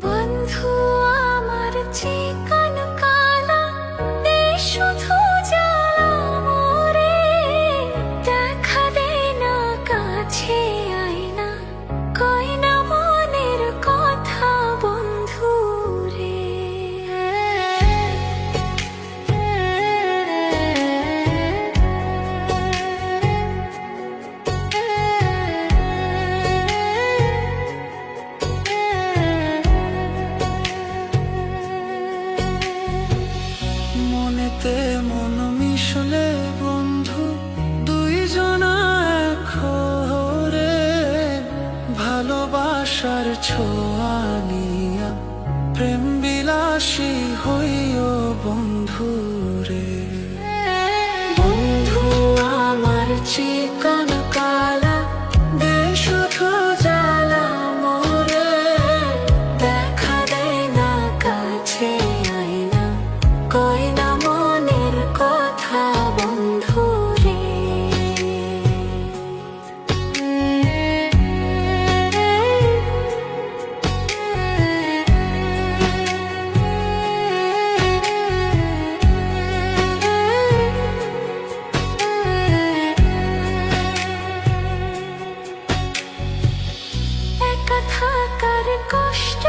বন্ধু আমার চিকন কালা দে শুধু জ্বালা মোরে, দেখা দে না কাছে আয়না, কই না মনের কথা বন্ধু রে। মনেতে মন মিশলে বন্ধু দুইজনা এক হরে, ভালোবাসার ছোঁয়া নিয়া প্রেম বিলাসী হইও বন্ধু রে। বন্ধু আমার চিকন কালা দে শুধু জ্বালা মোরে, দেখা দেয় না কাছে আয়না, কই না মনের কথা বন্ধু রে। একা থাকার কষ্ট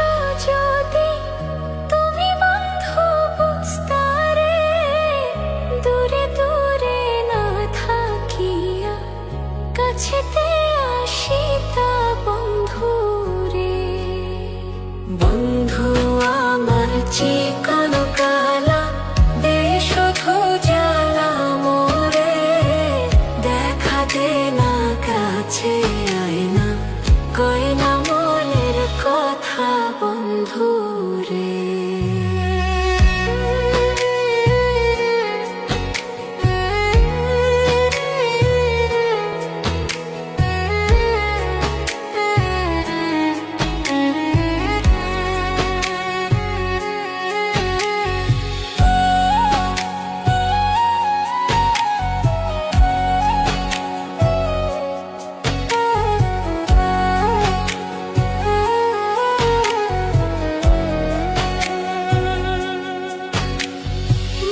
যদি তুমি বন্ধু বুঝতা রে, দূরে দূরে না থাকিয়া কাছেতে আসিতা বন্ধু রে। বন্ধু আমার চিকন কালা দে শুধু জ্বালা মোরে, দেখা দে না কাছে আয়না, কই না মনের কথা বন্ধু রে।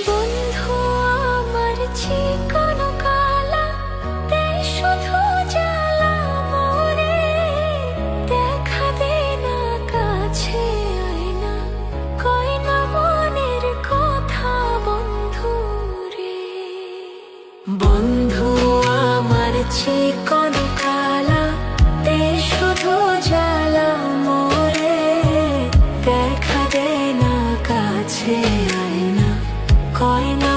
বন্ধু আমার চিকন কালা দে শুধু জ্বালা মোরে, দেখা দে না কাছে আয়না, কই না মনের কথা বন্ধু রে। বন্ধু আমার চিকন কালা দে শুধু জ্বালা মোরে, দেখা দে না কাছে আয়না, কই না